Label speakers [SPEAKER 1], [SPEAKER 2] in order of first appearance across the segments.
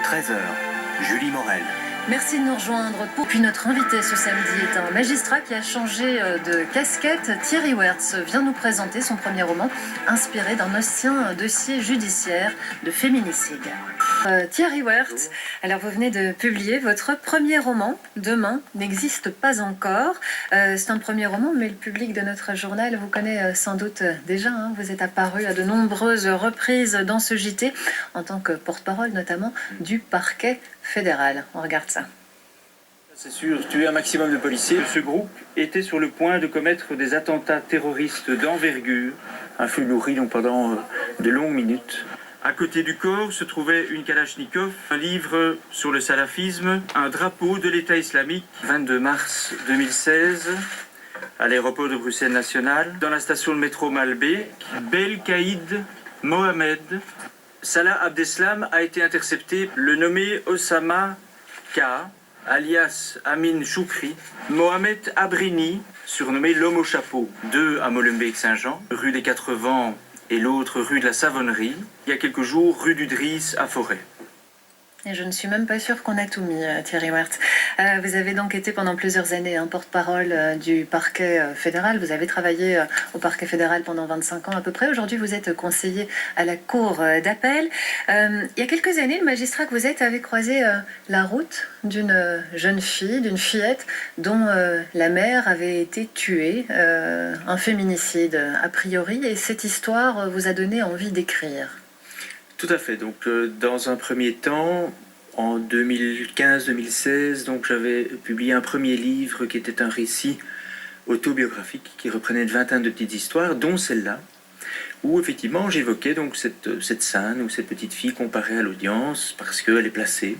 [SPEAKER 1] 13 heures, Julie Morel.
[SPEAKER 2] Merci de nous rejoindre. Puis notre invité ce samedi est un magistrat qui a changé de casquette. Thierry Wertz vient nous présenter son premier roman inspiré d'un ancien dossier judiciaire de féminicide. Thierry Wertz, alors vous venez de publier votre premier roman, Demain n'existe pas encore. C'est un premier roman, mais le public de notre journal vous connaît sans doute déjà. Vous êtes apparu à de nombreuses reprises dans ce JT, en tant que porte-parole notamment du parquet fédéral. On regarde ça.
[SPEAKER 3] C'est sûr, tuer un maximum de policiers. Ce groupe était sur le point de commettre des attentats terroristes d'envergure, un feu nourri donc pendant de longues minutes. À côté du corps se trouvait une Kalachnikov, un livre sur le salafisme, un drapeau de l'État islamique. 22 mars 2016, à l'aéroport de Bruxelles National, dans la station de métro Malbé, Belkaïd Mohamed Salah Abdeslam a été intercepté. Le nommé Osama K, alias Amin Choukri, Mohamed Abrini, surnommé l'homme au chapeau, 2 à Molenbeek-Saint-Jean, rue des Quatre Vents et l'autre rue de la Savonnerie, il y a quelques jours rue du Driss à Forêt.
[SPEAKER 2] Et je ne suis même pas sûre qu'on a tout mis, Thierry Wertz. Vous avez donc été pendant plusieurs années porte-parole du parquet fédéral. Vous avez travaillé au parquet fédéral pendant 25 ans à peu près. Aujourd'hui, vous êtes conseiller à la cour d'appel. Il y a quelques années, le magistrat que vous êtes avait croisé la route d'une jeune fille, d'une fillette, dont la mère avait été tuée. Un féminicide, a priori. Et cette histoire vous a donné envie d'écrire.
[SPEAKER 3] Tout à fait. Donc, dans un premier temps, en 2015-2016, donc j'avais publié un premier livre qui était un récit autobiographique qui reprenait une vingtaine de petites histoires, dont celle-là, où effectivement j'évoquais donc cette scène où cette petite fille comparée à l'audience parce qu'elle est placée.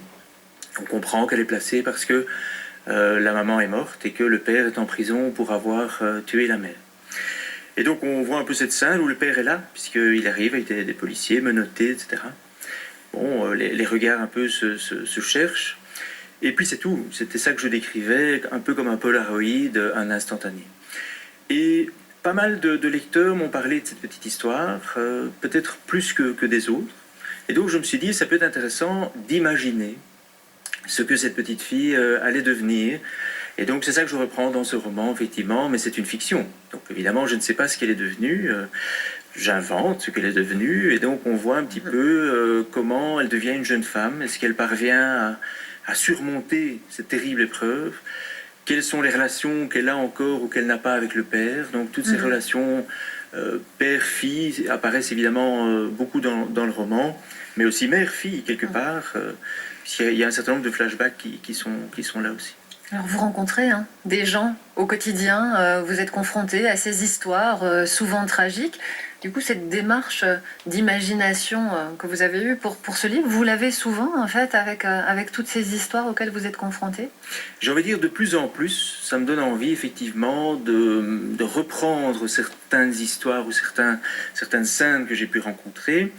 [SPEAKER 3] On comprend qu'elle est placée parce que la maman est morte et que le père est en prison pour avoir tué la mère. Et donc on voit un peu cette scène où le père est là, puisqu'il arrive avec des policiers menottés, etc. Bon, les regards un peu se cherchent. Et puis c'est tout. C'était ça que je décrivais, un peu comme un Polaroid, un instantané. Et pas mal de lecteurs m'ont parlé de cette petite histoire, peut-être plus que des autres. Et donc je me suis dit, ça peut être intéressant d'imaginer ce que cette petite fille allait devenir. Et donc c'est ça que je reprends dans ce roman, effectivement, mais c'est une fiction. Donc évidemment, je ne sais pas ce qu'elle est devenue, j'invente ce qu'elle est devenue, et donc on voit un petit peu comment elle devient une jeune femme, est-ce qu'elle parvient à surmonter cette terrible épreuve, quelles sont les relations qu'elle a encore ou qu'elle n'a pas avec le père, donc toutes ces relations père-fille apparaissent évidemment beaucoup dans le roman, mais aussi mère-fille quelque part, puisqu'il y a un certain nombre de flashbacks qui sont là aussi.
[SPEAKER 2] Alors vous rencontrez des gens au quotidien, vous êtes confrontés à ces histoires souvent tragiques. Du coup, cette démarche d'imagination que vous avez eue pour ce livre, vous l'avez souvent en fait avec toutes ces histoires auxquelles vous êtes confrontés?
[SPEAKER 3] J'ai envie de dire de plus en plus, ça me donne envie effectivement de reprendre certaines histoires ou certaines scènes que j'ai pu rencontrer,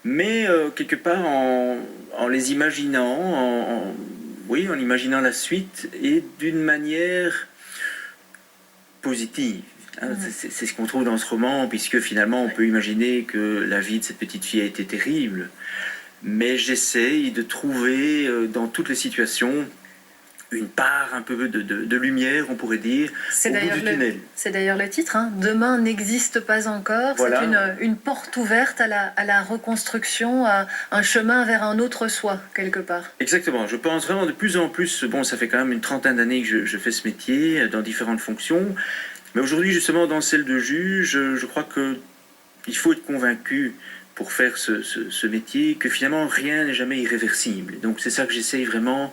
[SPEAKER 3] mais quelque part en les imaginant, en imaginant la suite et d'une manière positive. C'est ce qu'on trouve dans ce roman, puisque finalement on peut imaginer que la vie de cette petite fille a été terrible, mais j'essaye de trouver dans toutes les situations une part un peu de lumière, on pourrait dire, au bout du tunnel.
[SPEAKER 2] C'est d'ailleurs le titre, Demain n'existe pas encore. Voilà. C'est une porte ouverte à la reconstruction, à un chemin vers un autre soi, quelque part.
[SPEAKER 3] Exactement, je pense vraiment de plus en plus, bon, ça fait quand même une trentaine d'années que je fais ce métier, dans différentes fonctions, mais aujourd'hui, justement, dans celle de juge, je crois qu'il faut être convaincu pour faire ce métier, que finalement, rien n'est jamais irréversible. Donc c'est ça que j'essaye vraiment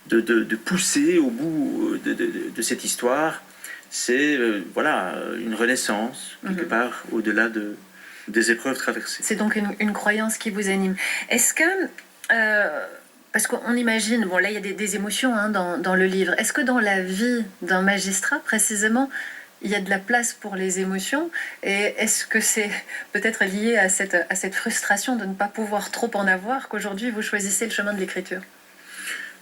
[SPEAKER 3] de pousser au bout de cette histoire. C'est une renaissance, quelque part, au-delà des épreuves traversées.
[SPEAKER 2] C'est donc une croyance qui vous anime. Est-ce que... parce qu'on imagine, bon là il y a des émotions dans le livre. Est-ce que dans la vie d'un magistrat, précisément, il y a de la place pour les émotions? Et est-ce que c'est peut-être lié à cette frustration de ne pas pouvoir trop en avoir, qu'aujourd'hui vous choisissez le chemin de l'écriture?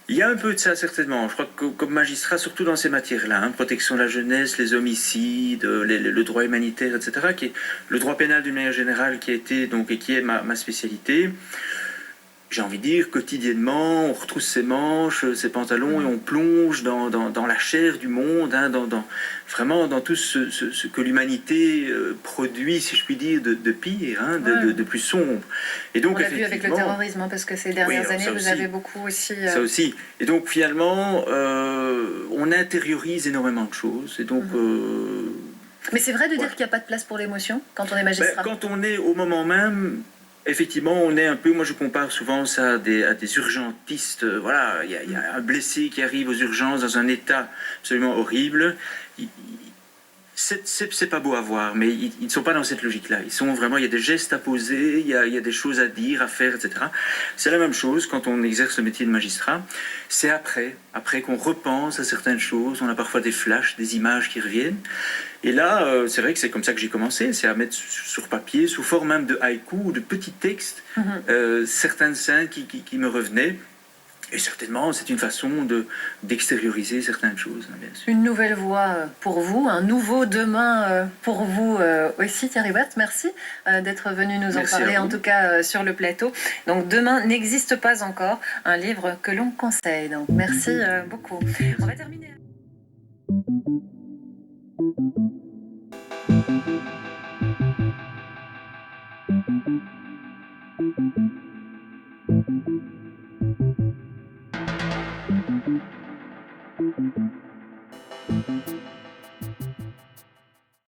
[SPEAKER 3] Il y a un peu de ça, certainement. Je crois que comme magistrat, surtout dans ces matières-là, protection de la jeunesse, les homicides, le droit humanitaire, etc., qui est le droit pénal d'une manière générale, qui a été, donc, et qui est ma spécialité, j'ai envie de dire, quotidiennement, on retrousse ses manches, ses pantalons et on plonge dans la chair du monde, hein, vraiment dans tout ce que l'humanité produit, si je puis dire, de pire, hein, de plus sombre. Et donc,
[SPEAKER 2] on l'a vu avec le terrorisme, hein, parce que ces dernières années, vous avez beaucoup aussi...
[SPEAKER 3] Ça aussi. Et donc, finalement, on intériorise énormément de choses. Et donc...
[SPEAKER 2] Mais c'est vrai de dire qu'il n'y a pas de place pour l'émotion quand on est magistrat.
[SPEAKER 3] Quand on est au moment même... Effectivement, on est un peu, moi je compare souvent ça à des urgentistes. Voilà, il y a un blessé qui arrive aux urgences dans un état absolument horrible. C'est pas beau à voir, mais ils ne sont pas dans cette logique-là. Ils sont vraiment, il y a des gestes à poser, il y a des choses à dire, à faire, etc. C'est la même chose quand on exerce le métier de magistrat. C'est après qu'on repense à certaines choses, on a parfois des flashs, des images qui reviennent. Et là, c'est vrai que c'est comme ça que j'ai commencé, c'est à mettre sur papier, sous forme même de haïku ou de petits textes, certaines scènes qui me revenaient. Et certainement, c'est une façon d'extérioriser certaines choses, hein, bien sûr.
[SPEAKER 2] Une nouvelle voie pour vous, un nouveau demain pour vous aussi, Thierry Weerts. Merci d'être venu nous en parler, en tout cas sur le plateau. Donc, Demain n'existe pas encore, un livre que l'on conseille. Donc, merci beaucoup. On va terminer.